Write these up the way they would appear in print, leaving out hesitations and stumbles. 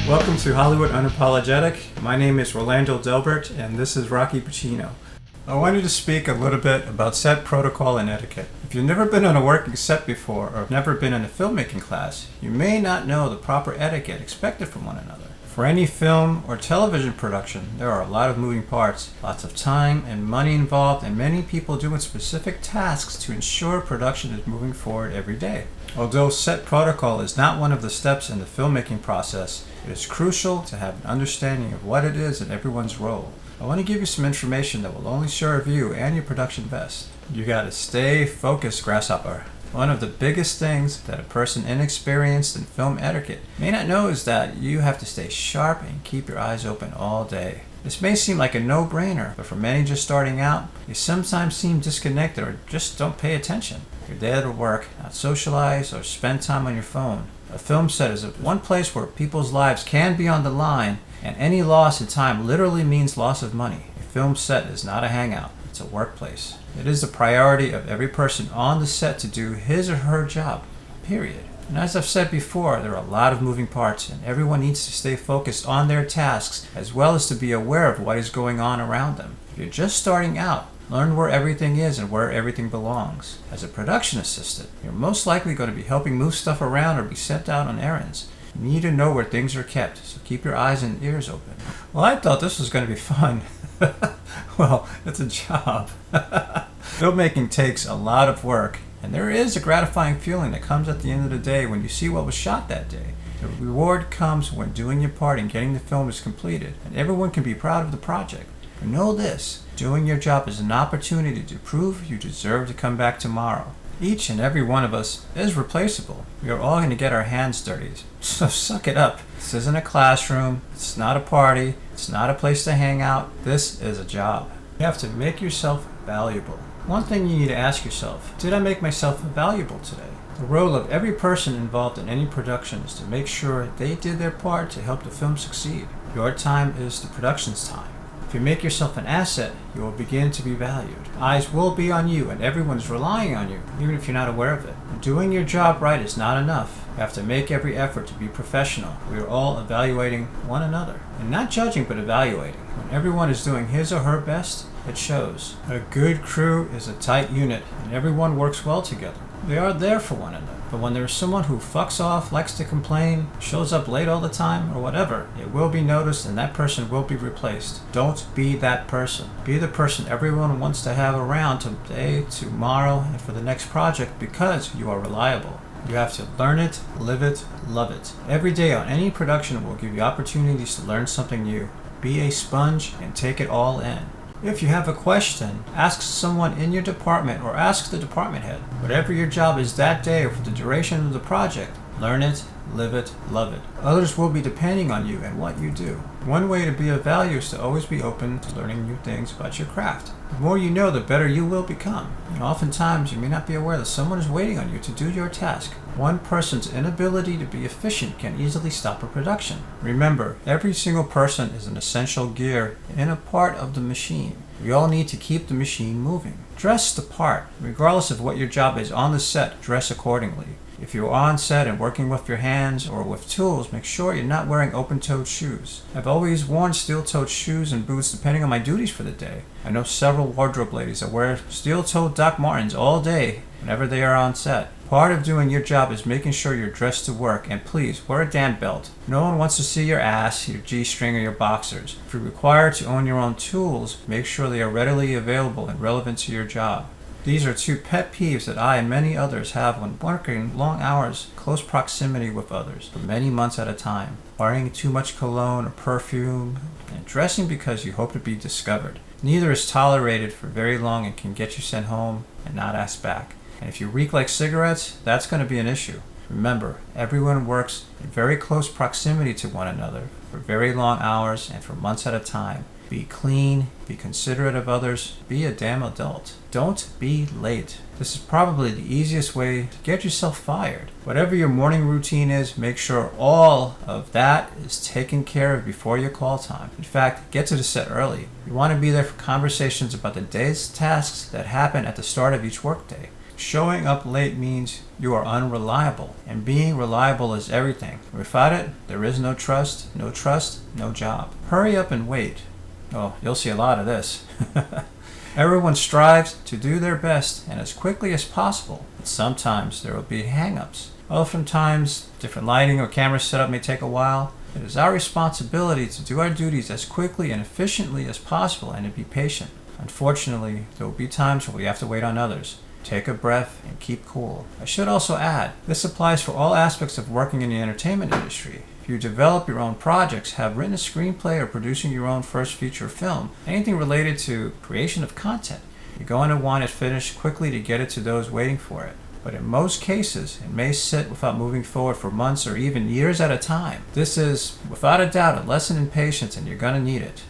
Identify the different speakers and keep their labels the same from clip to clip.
Speaker 1: Welcome to Hollywood Unapologetic. My name is Rolando Delbert, and this is Rocky Pacino. I wanted to speak a little bit about set protocol and etiquette. If you've never been on a working set before, or never been in a filmmaking class, you may not know the proper etiquette expected from one another. For any film or television production, there are a lot of moving parts, lots of time and money involved, and many people doing specific tasks to ensure production is moving forward every day. Although set protocol is not one of the steps in the filmmaking process, it is crucial to have an understanding of what it is and everyone's role. I want to give you some information that will only serve you and your production best. You gotta stay focused, grasshopper. One of the biggest things that a person inexperienced in film etiquette may not know is that you have to stay sharp and keep your eyes open all day. This may seem like a no-brainer, but for many just starting out, they sometimes seem disconnected or just don't pay attention. You're there to work, not socialize or spend time on your phone. A film set is one place where people's lives can be on the line, and any loss in time literally means loss of money. A film set is not a hangout, it's a workplace. It is the priority of every person on the set to do his or her job, period. And as I've said before, there are a lot of moving parts, and everyone needs to stay focused on their tasks as well as to be aware of what is going on around them. If you're just starting out, learn where everything is and where everything belongs. As a production assistant, you're most likely going to be helping move stuff around or be sent out on errands. You need to know where things are kept, so keep your eyes and ears open. Well, I thought this was going to be fun. Well, it's a job. Filmmaking takes a lot of work, and there is a gratifying feeling that comes at the end of the day when you see what was shot that day. The reward comes when doing your part and getting the film is completed, and everyone can be proud of the project. But know this, doing your job is an opportunity to prove you deserve to come back tomorrow. Each and every one of us is replaceable. We are all going to get our hands dirty, so suck it up. This isn't a classroom, it's not a party, it's not a place to hang out, this is a job. You have to make yourself valuable. One thing you need to ask yourself, did I make myself valuable today? The role of every person involved in any production is to make sure they did their part to help the film succeed. Your time is the production's time. If you make yourself an asset, you will begin to be valued. Eyes will be on you and everyone's relying on you, even if you're not aware of it. Doing your job right is not enough. You have to make every effort to be professional. We are all evaluating one another. And not judging, but evaluating. When everyone is doing his or her best, it shows. A good crew is a tight unit, and everyone works well together. They are there for one another. But when there is someone who fucks off, likes to complain, shows up late all the time, or whatever, it will be noticed and that person will be replaced. Don't be that person. Be the person everyone wants to have around today, tomorrow, and for the next project because you are reliable. You have to learn it, live it, love it. Every day on any production will give you opportunities to learn something new. Be a sponge and take it all in. If you have a question, ask someone in your department or ask the department head. Whatever your job is that day or for the duration of the project, learn it, live it, love it. Others will be depending on you and what you do. One way to be of value is to always be open to learning new things about your craft. The more you know, the better you will become. And oftentimes, you may not be aware that someone is waiting on you to do your task. One person's inability to be efficient can easily stop a production. Remember, every single person is an essential gear in a part of the machine. We all need to keep the machine moving. Dress the part. Regardless of what your job is on the set, dress accordingly. If you're on set and working with your hands or with tools, make sure you're not wearing open-toed shoes. I've always worn steel-toed shoes and boots depending on my duties for the day. I know several wardrobe ladies that wear steel-toed Doc Martens all day whenever they are on set. Part of doing your job is making sure you're dressed to work, and please, wear a damn belt. No one wants to see your ass, your G-string, or your boxers. If you're required to own your own tools, make sure they are readily available and relevant to your job. These are two pet peeves that I and many others have when working long hours, close proximity with others, for many months at a time. Wearing too much cologne or perfume, and dressing because you hope to be discovered. Neither is tolerated for very long and can get you sent home and not asked back. And if you reek like cigarettes, that's going to be an issue. Remember, everyone works in very close proximity to one another for very long hours and for months at a time. Be clean, be considerate of others, be a damn adult. Don't be late. This is probably the easiest way to get yourself fired. Whatever your morning routine is, make sure all of that is taken care of before your call time. In fact, get to the set early. You want to be there for conversations about the day's tasks that happen at the start of each workday. Showing up late means you are unreliable, and being reliable is everything. Without it, there is no trust, no job. Hurry up and wait. Oh, you'll see a lot of this. Everyone strives to do their best and as quickly as possible, but sometimes there will be hang-ups. Oftentimes, different lighting or camera setup may take a while. It is our responsibility to do our duties as quickly and efficiently as possible and to be patient. Unfortunately, there will be times when we have to wait on others. Take a breath and keep cool. I should also add, this applies for all aspects of working in the entertainment industry. If you develop your own projects, have written a screenplay, or producing your own first feature film, anything related to creation of content, you're going to want it finished quickly to get it to those waiting for it. But in most cases, it may sit without moving forward for months or even years at a time. This is, without a doubt, a lesson in patience, and you're going to need it.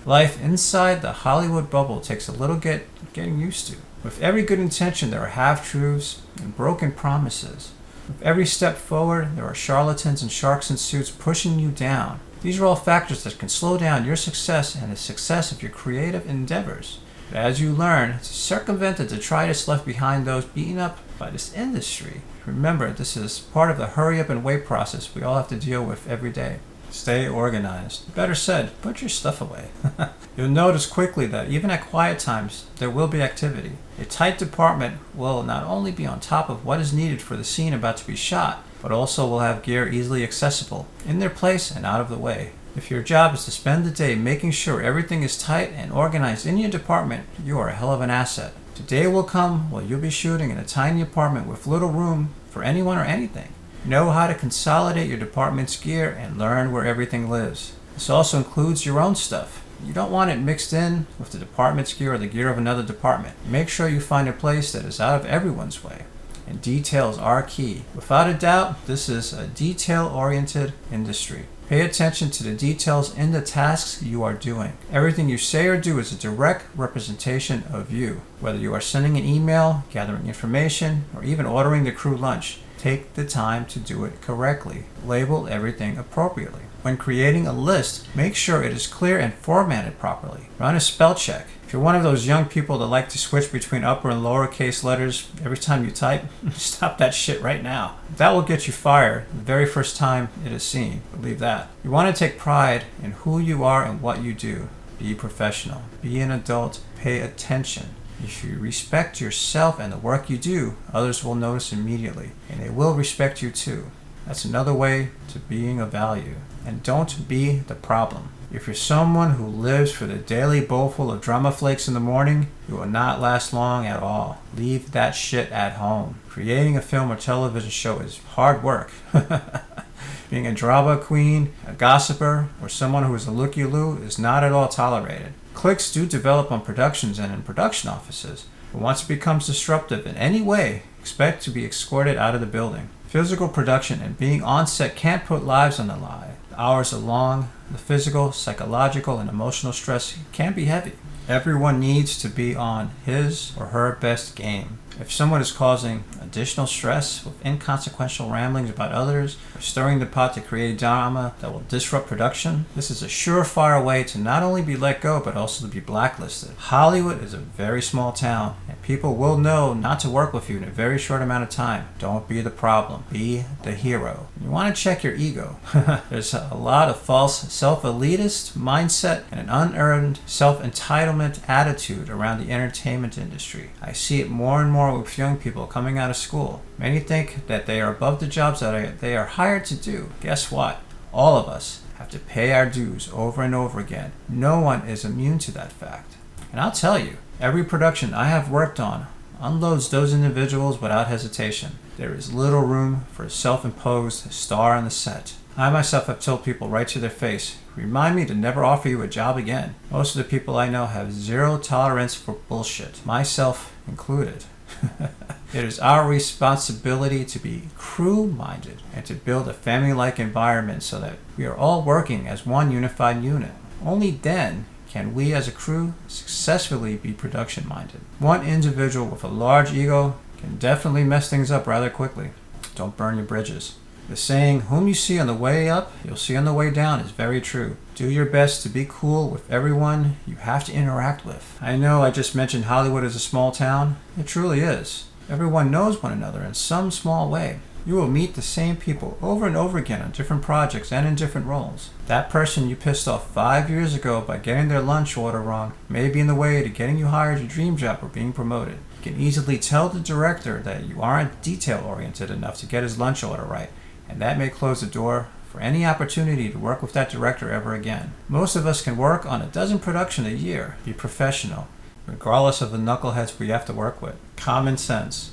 Speaker 1: Life inside the Hollywood bubble takes a little getting used to. With every good intention, there are half-truths and broken promises. With every step forward, there are charlatans and sharks in suits pushing you down. These are all factors that can slow down your success and the success of your creative endeavors. But as you learn to circumvent the detritus left behind those beaten up by this industry, remember this is part of the hurry up and wait process we all have to deal with every day. Stay organized. Better said, put your stuff away. You'll notice quickly that even at quiet times, there will be activity. A tight department will not only be on top of what is needed for the scene about to be shot, but also will have gear easily accessible, in their place and out of the way. If your job is to spend the day making sure everything is tight and organized in your department, you are a hell of an asset. Today will come while you'll be shooting in a tiny apartment with little room for anyone or anything. Know how to consolidate your department's gear and learn where everything lives. This also includes your own stuff. You don't want it mixed in with the department's gear or the gear of another department. Make sure you find a place that is out of everyone's way. And details are key. Without a doubt, this is a detail-oriented industry. Pay attention to the details in the tasks you are doing. Everything you say or do is a direct representation of you. Whether you are sending an email, gathering information, or even ordering the crew lunch, take the time to do it correctly. Label everything appropriately. When creating a list, make sure it is clear and formatted properly. Run a spell check. If you're one of those young people that like to switch between upper and lowercase letters every time you type, stop that shit right now. That will get you fired the very first time it is seen. Believe that. You want to take pride in who you are and what you do. Be professional. Be an adult. Pay attention. If you respect yourself and the work you do, others will notice immediately, and they will respect you too. That's another way to being of value. And don't be the problem. If you're someone who lives for the daily bowlful of drama flakes in the morning, you will not last long at all. Leave that shit at home. Creating a film or television show is hard work. Being a drama queen, a gossiper, or someone who is a looky-loo is not at all tolerated. Cliques do develop on productions and in production offices, but once it becomes disruptive in any way, expect to be escorted out of the building. Physical production and being on set can't put lives on the line. The hours are long. The physical, psychological, and emotional stress can be heavy. Everyone needs to be on his or her best game. If someone is causing additional stress with inconsequential ramblings about others, or stirring the pot to create drama that will disrupt production, this is a surefire way to not only be let go, but also to be blacklisted. Hollywood is a very small town, and people will know not to work with you in a very short amount of time. Don't be the problem. Be the hero. You want to check your ego. There's a lot of false self-elitist mindset and an unearned self-entitlement attitude around the entertainment industry. I see it more and more with young people coming out of school. Many think that they are above the jobs that they are hired to do. Guess what? All of us have to pay our dues over and over again. No one is immune to that fact. And I'll tell you, every production I have worked on unloads those individuals without hesitation. There is little room for a self-imposed star on the set. I myself have told people right to their face, remind me to never offer you a job again. Most of the people I know have zero tolerance for bullshit, myself included. It is our responsibility to be crew-minded and to build a family-like environment so that we are all working as one unified unit. Only then can we as a crew successfully be production-minded. One individual with a large ego can definitely mess things up rather quickly. Don't burn your bridges. The saying, whom you see on the way up, you'll see on the way down is very true. Do your best to be cool with everyone you have to interact with. I know I just mentioned Hollywood is a small town. It truly is. Everyone knows one another in some small way. You will meet the same people over and over again on different projects and in different roles. That person you pissed off 5 years ago by getting their lunch order wrong may be in the way to getting you hired your dream job or being promoted. You can easily tell the director that you aren't detail-oriented enough to get his lunch order right, and that may close the door for any opportunity to work with that director ever again. Most of us can work on a dozen productions a year, be professional, regardless of the knuckleheads we have to work with. Common sense.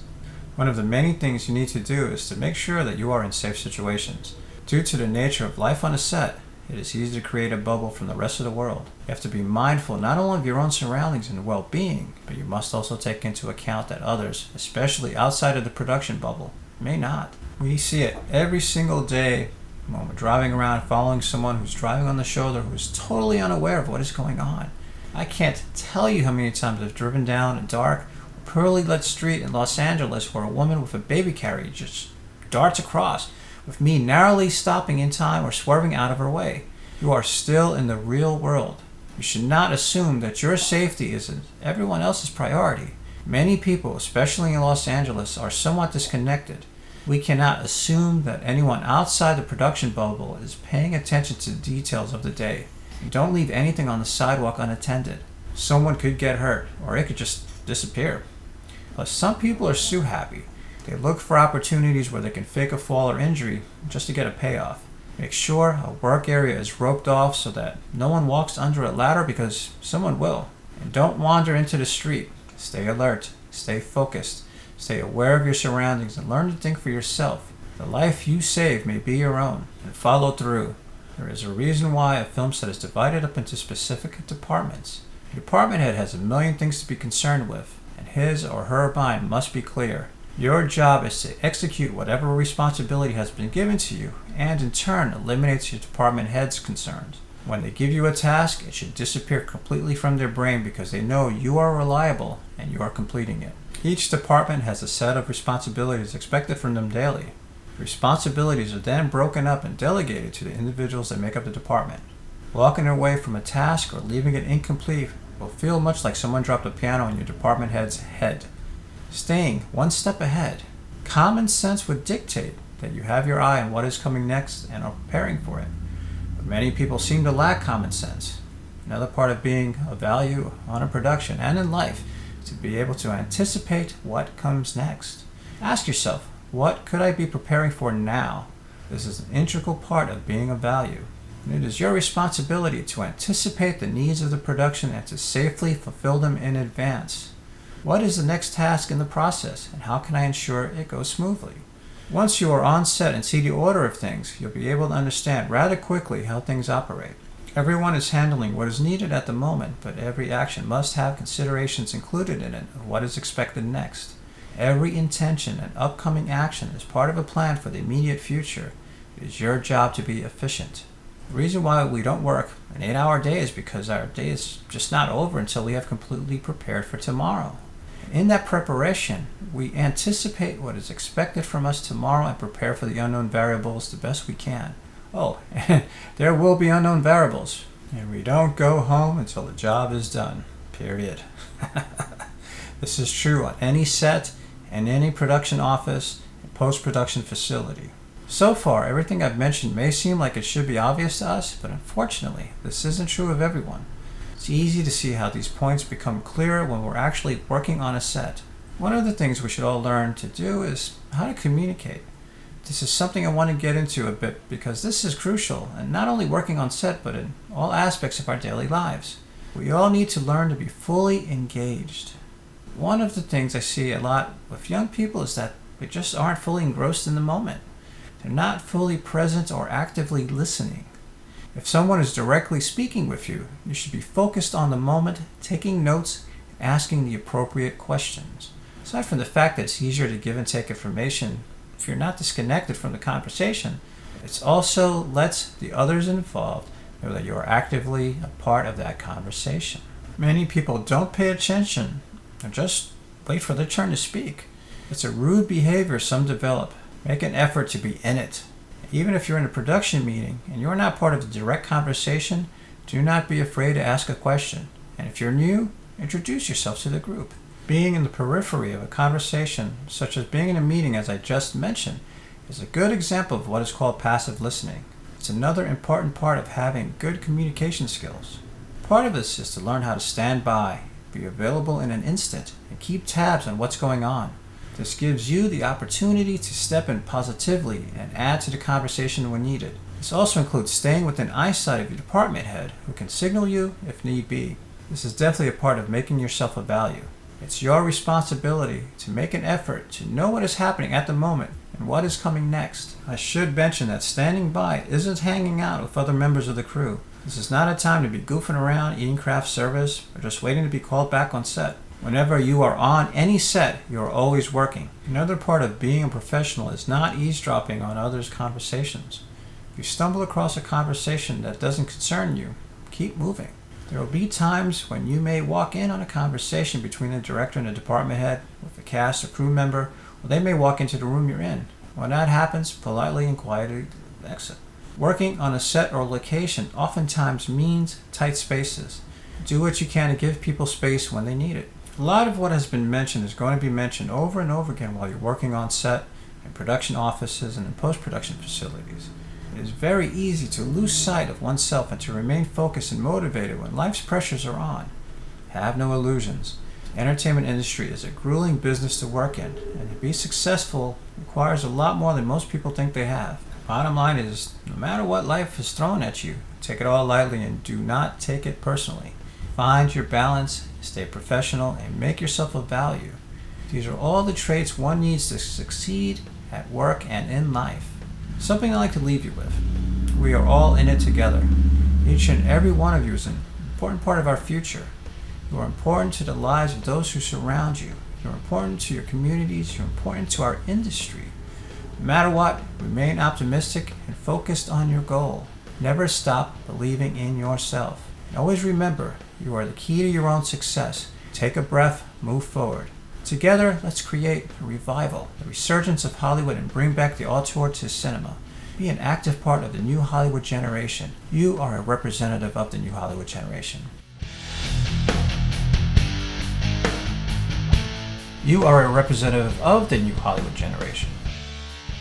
Speaker 1: One of the many things you need to do is to make sure that you are in safe situations. Due to the nature of life on a set, it is easy to create a bubble from the rest of the world. You have to be mindful not only of your own surroundings and well-being, but you must also take into account that others, especially outside of the production bubble, may not. We see it every single day when we're driving around following someone who's driving on the shoulder who is totally unaware of what is going on. I can't tell you how many times I've driven down a dark, poorly lit street in Los Angeles where a woman with a baby carriage just darts across, with me narrowly stopping in time or swerving out of her way. You are still in the real world. You should not assume that your safety is everyone else's priority. Many people, especially in Los Angeles, are somewhat disconnected. We cannot assume that anyone outside the production bubble is paying attention to the details of the day. You don't leave anything on the sidewalk unattended. Someone could get hurt, or it could just disappear. Plus, some people are so happy. They look for opportunities where they can fake a fall or injury just to get a payoff. Make sure a work area is roped off so that no one walks under a ladder because someone will. And don't wander into the street. Stay alert, stay focused, stay aware of your surroundings, and learn to think for yourself. The life you save may be your own, and follow through. There is a reason why a film set is divided up into specific departments. The department head has a million things to be concerned with, and his or her mind must be clear. Your job is to execute whatever responsibility has been given to you, and in turn eliminates your department head's concerns. When they give you a task, it should disappear completely from their brain because they know you are reliable and you are completing it. Each department has a set of responsibilities expected from them daily. Responsibilities are then broken up and delegated to the individuals that make up the department. Walking away from a task or leaving it incomplete will feel much like someone dropped a piano on your department head's head. Staying one step ahead, common sense would dictate that you have your eye on what is coming next and are preparing for it. But many people seem to lack common sense. Another part of being of value on a production and in life is to be able to anticipate what comes next. Ask yourself, what could I be preparing for now? This is an integral part of being of value. And it is your responsibility to anticipate the needs of the production and to safely fulfill them in advance. What is the next task in the process, and how can I ensure it goes smoothly? Once you are on set and see the order of things, you'll be able to understand rather quickly how things operate. Everyone is handling what is needed at the moment, but every action must have considerations included in it of what is expected next. Every intention and upcoming action is part of a plan for the immediate future. It is your job to be efficient. The reason why we don't work an 8-hour day is because our day is just not over until we have completely prepared for tomorrow. In that preparation, we anticipate what is expected from us tomorrow and prepare for the unknown variables the best we can. Oh, and there will be unknown variables. And we don't go home until the job is done. Period. This is true on any set and any production office and post-production facility. So far, everything I've mentioned may seem like it should be obvious to us, but unfortunately, this isn't true of everyone. It's easy to see how these points become clearer when we're actually working on a set. One of the things we should all learn to do is how to communicate. This is something I want to get into a bit because this is crucial, and not only working on set, but in all aspects of our daily lives. We all need to learn to be fully engaged. One of the things I see a lot with young people is that they just aren't fully engrossed in the moment. They're not fully present or actively listening. If someone is directly speaking with you, you should be focused on the moment, taking notes, and asking the appropriate questions. Aside from the fact that it's easier to give and take information if you're not disconnected from the conversation, it also lets the others involved know that you are actively a part of that conversation. Many people don't pay attention and just wait for their turn to speak. It's a rude behavior some develop. Make an effort to be in it. Even if you're in a production meeting and you're not part of the direct conversation, do not be afraid to ask a question. And if you're new, introduce yourself to the group. Being in the periphery of a conversation, such as being in a meeting as I just mentioned, is a good example of what is called passive listening. It's another important part of having good communication skills. Part of this is to learn how to stand by, be available in an instant, and keep tabs on what's going on. This gives you the opportunity to step in positively and add to the conversation when needed. This also includes staying within eyesight of your department head, who can signal you if need be. This is definitely a part of making yourself of value. It's your responsibility to make an effort to know what is happening at the moment and what is coming next. I should mention that standing by isn't hanging out with other members of the crew. This is not a time to be goofing around, eating craft service, or just waiting to be called back on set. Whenever you are on any set, you are always working. Another part of being a professional is not eavesdropping on others' conversations. If you stumble across a conversation that doesn't concern you, keep moving. There will be times when you may walk in on a conversation between the director and the department head, with a cast or crew member, or they may walk into the room you're in. When that happens, politely and quietly exit. Working on a set or location oftentimes means tight spaces. Do what you can to give people space when they need it. A lot of what has been mentioned is going to be mentioned over and over again while you're working on set, in production offices, and in post-production facilities. It is very easy to lose sight of oneself and to remain focused and motivated when life's pressures are on. Have no illusions. The entertainment industry is a grueling business to work in, and to be successful requires a lot more than most people think they have. Bottom line is, no matter what life is thrown at you, take it all lightly and do not take it personally. Find your balance, stay professional, and make yourself of value. These are all the traits one needs to succeed at work and in life. Something I'd like to leave you with. We are all in it together. Each and every one of you is an important part of our future. You are important to the lives of those who surround you. You're important to your communities. You're important to our industry. No matter what, remain optimistic and focused on your goal. Never stop believing in yourself. And always remember, you are the key to your own success. Take a breath, move forward. Together, let's create a revival, the resurgence of Hollywood, and bring back the auteur to cinema. Be an active part of the new Hollywood generation. You are a representative of the new Hollywood generation. You are a representative of the new Hollywood generation.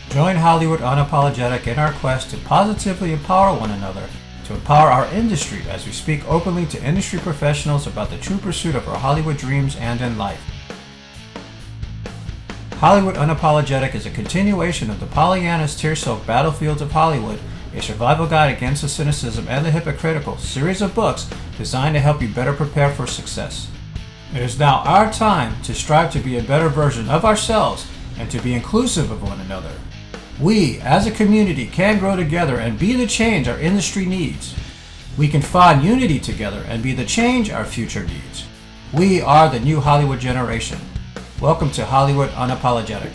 Speaker 1: Join Hollywood Unapologetic in our quest to positively empower one another, to empower our industry as we speak openly to industry professionals about the true pursuit of our Hollywood dreams and in life. Hollywood Unapologetic is a continuation of the Pollyanna's tear-soaked Battlefields of Hollywood, a survival guide against the cynicism and the hypocritical series of books designed to help you better prepare for success. It is now our time to strive to be a better version of ourselves and to be inclusive of one another. We, as a community, can grow together and be the change our industry needs. We can find unity together and be the change our future needs. We are the new Hollywood generation. Welcome to Hollywood Unapologetic.